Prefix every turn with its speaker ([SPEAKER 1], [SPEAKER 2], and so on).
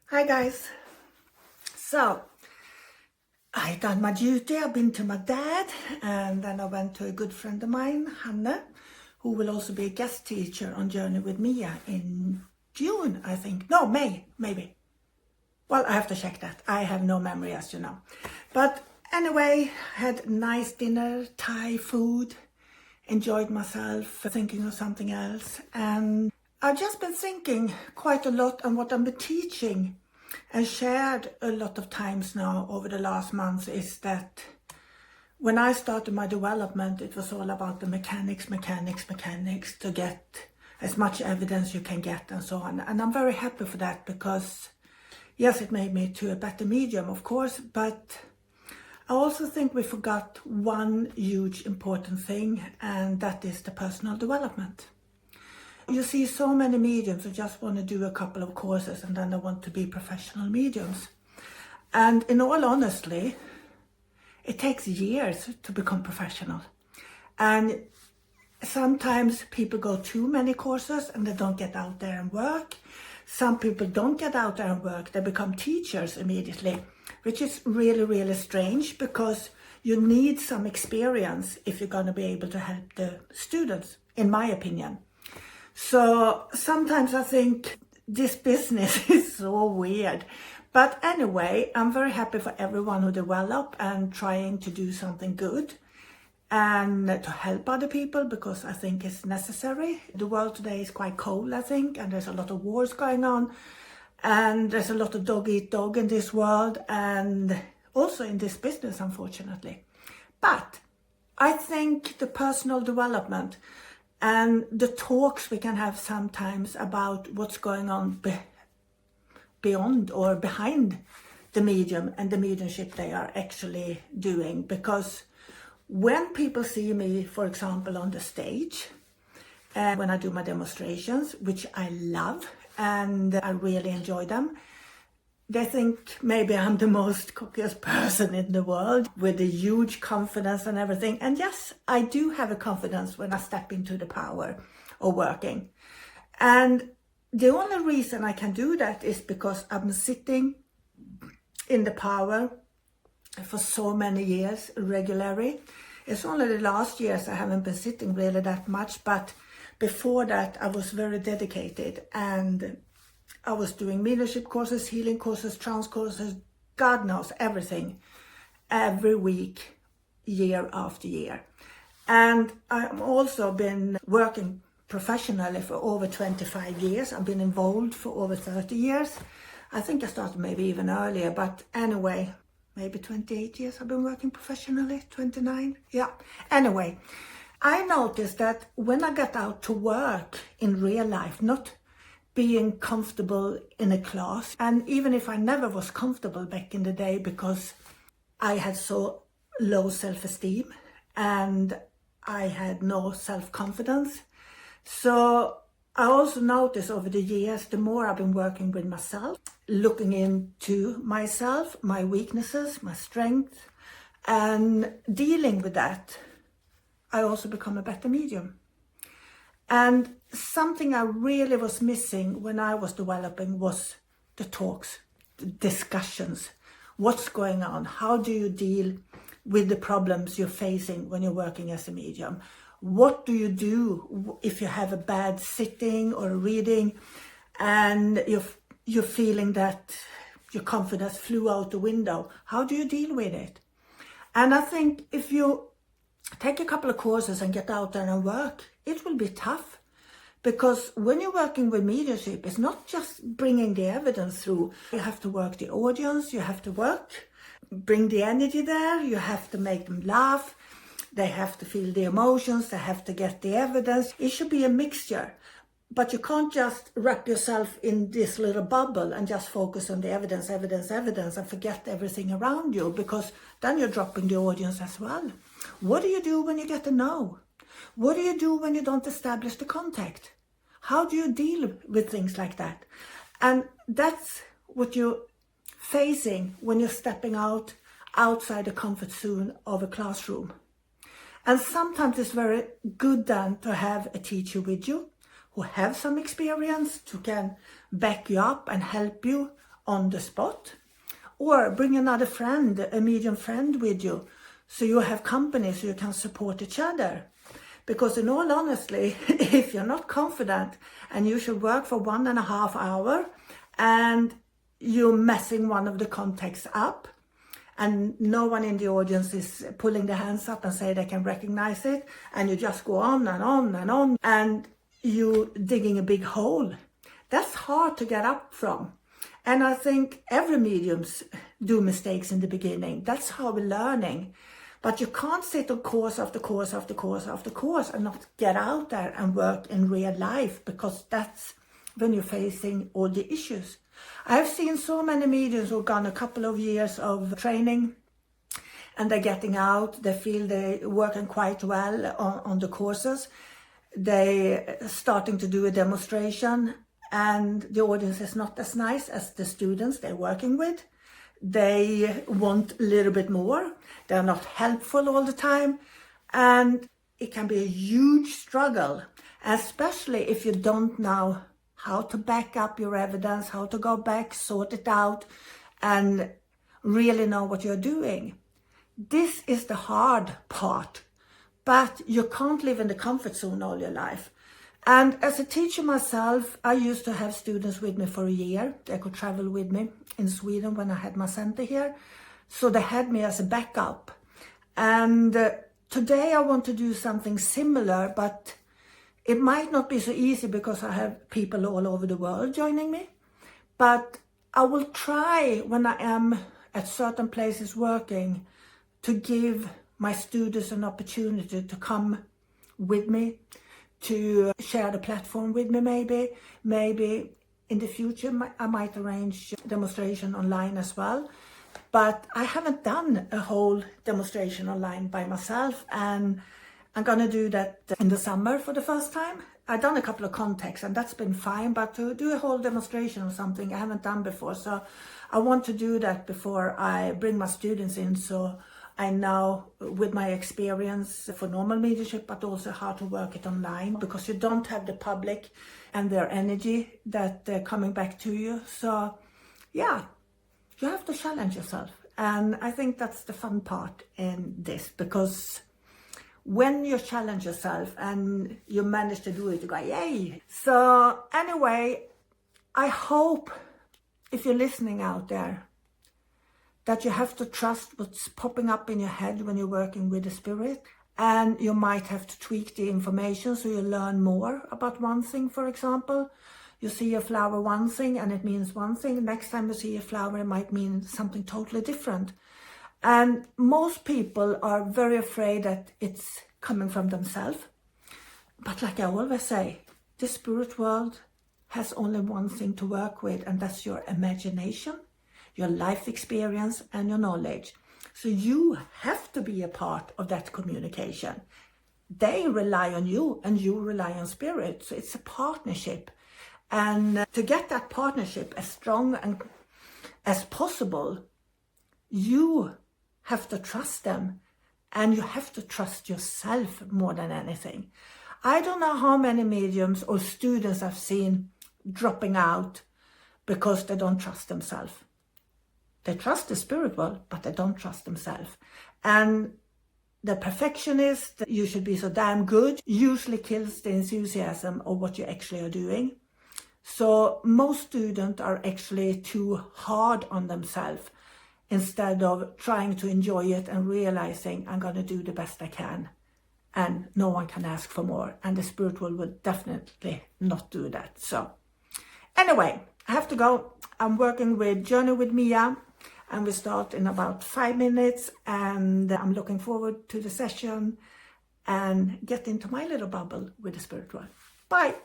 [SPEAKER 1] Hi guys. So I done my duty. I've been to my dad, and then I went to a good friend of mine, Hanne, who will also be a guest teacher on Journey with Mia in June, I think. No, May, maybe. Well, I have to check that. I have no memory, as you know. But anyway, had nice dinner, Thai food, enjoyed myself, thinking of something else. And I've just been thinking quite a lot on what I've been teaching and shared a lot of times now over the last months is that when I started my development, it was all about the mechanics to get as much evidence you can get and so on. And I'm very happy for that because, yes, it made me to a better medium, of course, but I also think we forgot one huge important thing, and that is the personal development. You see so many mediums who just want to do a couple of courses and then they want to be professional mediums. And in all honesty, it takes years to become professional. And sometimes people go too many courses and they don't get out there and work. Some people don't get out there and work, they become teachers immediately, which is really, really strange because you need some experience if you're going to be able to help the students, in my opinion. So sometimes I think this business is so weird. But anyway, I'm very happy for everyone who develop and trying to do something good and to help other people because I think it's necessary. The world today is quite cold, I think, and there's a lot of wars going on. And there's a lot of dog eat dog in this world and also in this business, unfortunately. But I think the personal development and the talks we can have sometimes about what's going on beyond or behind the medium and the mediumship they are actually doing. Because when people see me, for example, on the stage, when I do my demonstrations, which I love and I really enjoy them, they think maybe I'm the most cockiest person in the world with a huge confidence and everything. And yes, I do have a confidence when I step into the power of working. And the only reason I can do that is because I've been sitting in the power for so many years regularly. It's only the last years I haven't been sitting really that much, but before that I was very dedicated and I was doing mediumship courses, healing courses, trance courses, God knows everything, every week, year after year. And I've also been working professionally for over 25 years. I've been involved for over 30 years. I think I started maybe even earlier, but anyway, maybe 28 years I've been working professionally, 29, yeah. Anyway, I noticed that when I got out to work in real life, not being comfortable in a class, and even if I never was comfortable back in the day because I had so low self-esteem and I had no self-confidence. So I also noticed over the years, the more I've been working with myself, looking into myself, my weaknesses, my strengths, and dealing with that, I also become a better medium. And something I really was missing when I was developing was the talks, the discussions. What's going on? How do you deal with the problems you're facing when you're working as a medium? What do you do if you have a bad sitting or a reading and you're feeling that your confidence flew out the window? How do you deal with it? And I think if you take a couple of courses and get out there and work, it will be tough. Because when you're working with mediumship, it's not just bringing the evidence through. You have to work the audience, you have to bring the energy there, you have to make them laugh, they have to feel the emotions, they have to get the evidence. It should be a mixture. But you can't just wrap yourself in this little bubble and just focus on the evidence and forget everything around you, because then you're dropping the audience as well. What do you do when you get a no? What do you do when you don't establish the contact? How do you deal with things like that? And that's what you're facing when you're stepping outside the comfort zone of a classroom. And sometimes it's very good then to have a teacher with you who have some experience, who can back you up and help you on the spot, or bring another friend, a medium friend with you, so you have company, so you can support each other. Because in all honesty, if you're not confident and you should work for 1.5 hours and you're messing one of the contexts up and no one in the audience is pulling their hands up and say they can recognize it, and you just go on and on and on and you're digging a big hole, that's hard to get up from. And I think every mediums do mistakes in the beginning. That's how we're learning. But you can't sit on course after course after course after course and not get out there and work in real life, because that's when you're facing all the issues. I've seen so many mediums who've gone a couple of years of training and they're getting out, they feel they're working quite well on the courses. They're starting to do a demonstration and the audience is not as nice as the students they're working with. They want a little bit more. They're not helpful all the time. And it can be a huge struggle, especially if you don't know how to back up your evidence, how to go back, sort it out, and really know what you're doing. This is the hard part, but you can't live in the comfort zone all your life. And as a teacher myself, I used to have students with me for a year. They could travel with me in Sweden when I had my center here. So they had me as a backup. And today I want to do something similar, but it might not be so easy because I have people all over the world joining me. But I will try, when I am at certain places working, to give my students an opportunity to come with me, to share the platform with me maybe. Maybe in the future I might arrange demonstration online as well. But I haven't done a whole demonstration online by myself, and I'm gonna do that in the summer for the first time. I've done a couple of contexts and that's been fine, but to do a whole demonstration or something I haven't done before. So I want to do that before I bring my students in, so I know with my experience for normal mediumship, but also how to work it online, because you don't have the public and their energy that they're coming back to you. So yeah, you have to challenge yourself. And I think that's the fun part in this, because when you challenge yourself and you manage to do it, you go, yay. So anyway, I hope if you're listening out there, that you have to trust what's popping up in your head when you're working with the spirit. And you might have to tweak the information so you learn more about one thing. For example, you see a flower one thing and it means one thing. Next time you see a flower, it might mean something totally different. And most people are very afraid that it's coming from themselves. But like I always say, the spirit world has only one thing to work with, and that's your imagination, your life experience, and your knowledge. So you have to be a part of that communication. They rely on you and you rely on spirit. So it's a partnership. And to get that partnership as strong and as possible, you have to trust them, and you have to trust yourself more than anything. I don't know how many mediums or students I've seen dropping out because they don't trust themselves. They trust the spirit world, but they don't trust themselves. And the perfectionist, you should be so damn good, usually kills the enthusiasm of what you actually are doing. So most students are actually too hard on themselves instead of trying to enjoy it and realizing I'm going to do the best I can. And no one can ask for more. And the spirit world will definitely not do that. So anyway, I have to go. I'm working with Journey with Mia. And we start in about 5 minutes. And I'm looking forward to the session and get into my little bubble with the spirit world. Bye.